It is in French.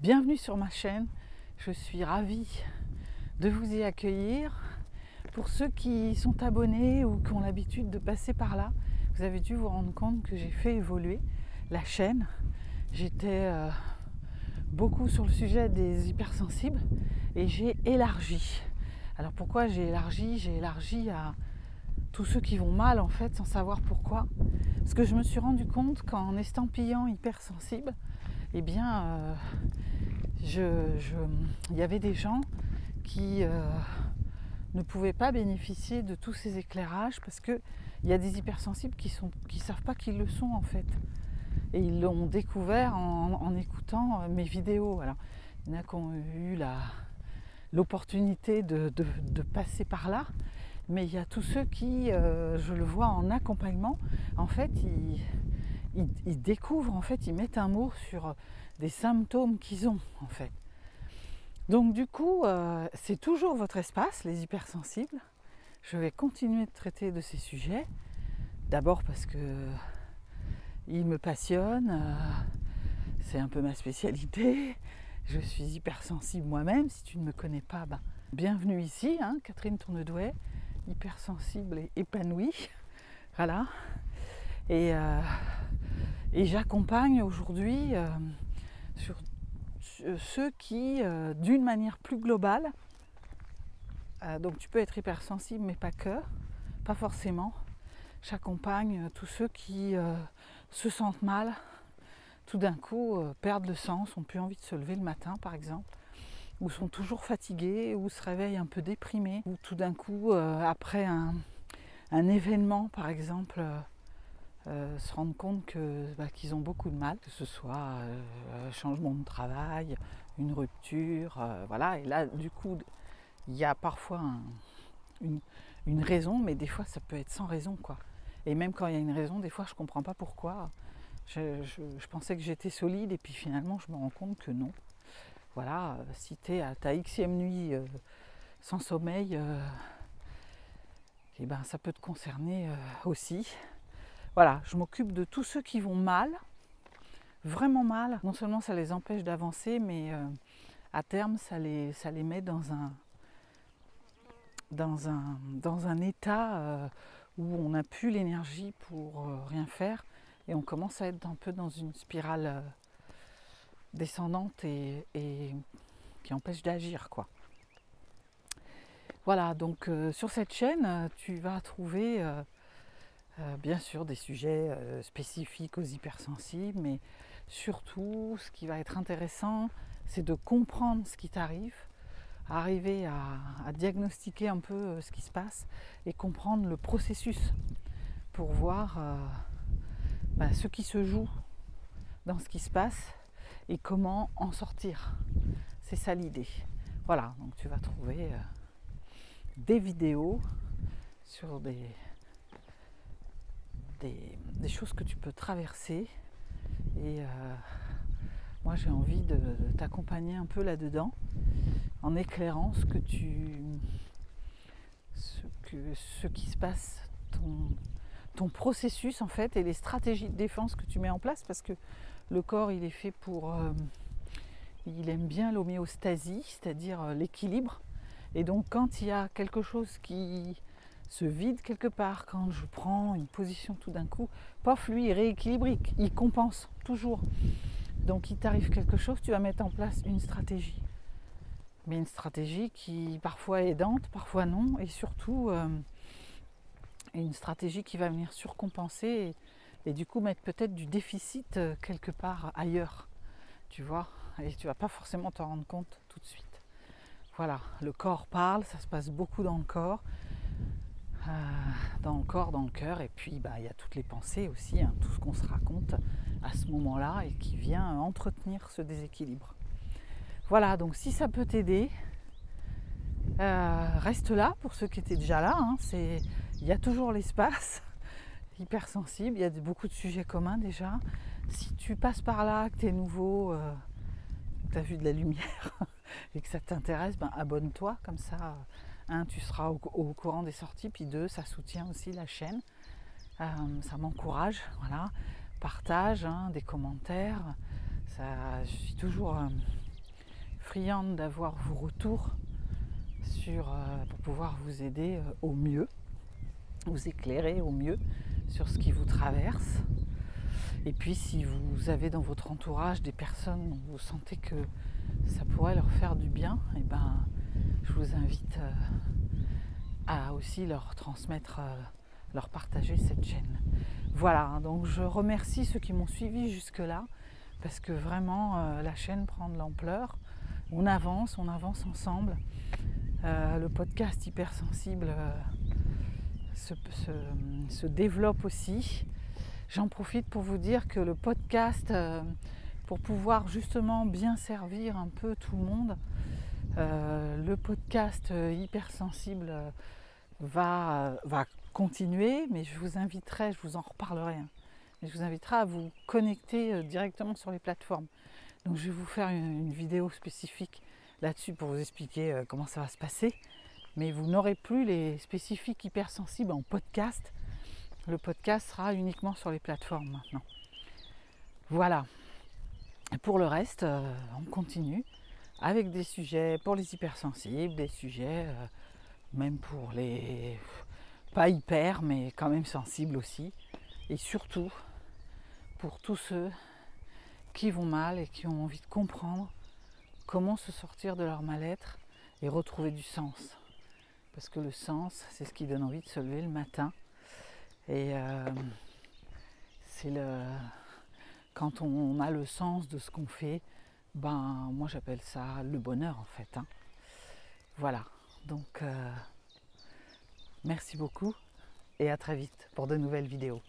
Bienvenue sur ma chaîne, je suis ravie de vous y accueillir. Pour ceux qui sont abonnés ou qui ont l'habitude de passer par là, vous avez dû vous rendre compte que j'ai fait évoluer la chaîne. J'étais beaucoup sur le sujet des hypersensibles et j'ai élargi. Alors pourquoi j'ai élargi? J'ai élargi à tous ceux qui vont mal en fait sans savoir pourquoi. Parce que je me suis rendu compte qu'en estampillant hypersensible, eh bien il y avait des gens qui ne pouvaient pas bénéficier de tous ces éclairages parce qu'il y a des hypersensibles qui ne savent pas qu'ils le sont en fait. Et ils l'ont découvert en écoutant mes vidéos. Alors, il y en a qui ont eu l'opportunité de passer par là, mais il y a tous ceux qui, je le vois en accompagnement, en fait, ils découvrent, en fait, ils mettent un mot sur des symptômes qu'ils ont, en fait. Donc du coup, c'est toujours votre espace, les hypersensibles. Je vais continuer de traiter de ces sujets. D'abord parce que ils me passionnent, c'est un peu ma spécialité. Je suis hypersensible moi-même. Si tu ne me connais pas, bienvenue ici, hein, Catherine Tournedouet, hypersensible et épanouie. Voilà. Et j'accompagne aujourd'hui sur ceux qui, d'une manière plus globale, donc tu peux être hypersensible mais pas que, pas forcément. J'accompagne tous ceux qui se sentent mal, tout d'un coup perdent le sens, n'ont plus envie de se lever le matin par exemple, ou sont toujours fatigués, ou se réveillent un peu déprimés, ou tout d'un coup après un événement par exemple, se rendre compte qu'ils ont beaucoup de mal, que ce soit un changement de travail, une rupture, voilà. Et là, du coup, il y a parfois une raison, mais des fois, ça peut être sans raison, quoi. Et même quand il y a une raison, des fois, je ne comprends pas pourquoi. Je pensais que j'étais solide, et puis finalement, je me rends compte que non. Voilà, si tu es à ta xème nuit sans sommeil, et ça peut te concerner aussi. Voilà, je m'occupe de tous ceux qui vont mal, vraiment mal. Non seulement ça les empêche d'avancer, mais à terme, ça les met dans un état où on n'a plus l'énergie pour rien faire. Et on commence à être un peu dans une spirale descendante et qui empêche d'agir, quoi. Voilà, donc sur cette chaîne, tu vas trouver bien sûr des sujets spécifiques aux hypersensibles, mais surtout ce qui va être intéressant, c'est de comprendre ce qui t'arrive, arriver à diagnostiquer un peu ce qui se passe et comprendre le processus pour voir ce qui se joue dans ce qui se passe et comment en sortir. C'est ça l'idée. Voilà, donc tu vas trouver des vidéos sur des choses que tu peux traverser et moi j'ai envie de t'accompagner un peu là-dedans en éclairant ce qui se passe, ton processus en fait et les stratégies de défense que tu mets en place, parce que le corps il est fait pour il aime bien l'homéostasie, c'est-à-dire l'équilibre, et donc quand il y a quelque chose qui se vide quelque part, quand je prends une position tout d'un coup, pof, lui il rééquilibre, il compense toujours. Donc il t'arrive quelque chose, tu vas mettre en place une stratégie. Mais une stratégie qui parfois est aidante, parfois non, et surtout une stratégie qui va venir surcompenser et du coup mettre peut-être du déficit quelque part ailleurs, tu vois, et tu vas pas forcément t'en rendre compte tout de suite. Voilà, le corps parle, ça se passe beaucoup dans le corps, dans le cœur, et puis il y a toutes les pensées aussi, hein, tout ce qu'on se raconte à ce moment-là et qui vient entretenir ce déséquilibre. Voilà, donc si ça peut t'aider, reste là pour ceux qui étaient déjà là, hein, il y a toujours l'espace hypersensible, il y a beaucoup de sujets communs déjà. Si tu passes par là, que tu es nouveau, que tu as vu de la lumière et que ça t'intéresse, abonne-toi, comme ça, tu seras au courant des sorties, puis 2, ça soutient aussi la chaîne, ça m'encourage, voilà. Partage, des commentaires, je suis toujours friande d'avoir vos retours pour pouvoir vous aider au mieux, vous éclairer au mieux sur ce qui vous traverse. Et puis si vous avez dans votre entourage des personnes dont vous sentez que ça pourrait leur faire du bien, et ben, je vous invite à aussi leur transmettre, leur partager cette chaîne. Voilà, donc je remercie ceux qui m'ont suivi jusque-là, parce que vraiment la chaîne prend de l'ampleur. On avance ensemble. Le podcast Hypersensible se développe aussi. J'en profite pour vous dire que le podcast, pour pouvoir justement bien servir un peu tout le monde, le podcast Hypersensible va continuer, mais je vous inviterai, je vous en reparlerai, hein, mais je vous inviterai à vous connecter directement sur les plateformes. Donc je vais vous faire une vidéo spécifique là-dessus pour vous expliquer comment ça va se passer. Mais vous n'aurez plus les spécifiques hypersensibles en podcast. Le podcast sera uniquement sur les plateformes maintenant. Voilà. Et pour le reste, on continue avec des sujets pour les hypersensibles, des sujets même pour les pas hyper, mais quand même sensibles aussi. Et surtout pour tous ceux qui vont mal et qui ont envie de comprendre comment se sortir de leur mal-être et retrouver du sens. Parce que le sens, c'est ce qui donne envie de se lever le matin. Et quand on a le sens de ce qu'on fait, ben moi j'appelle ça le bonheur en fait. Hein. Voilà, donc merci beaucoup et à très vite pour de nouvelles vidéos.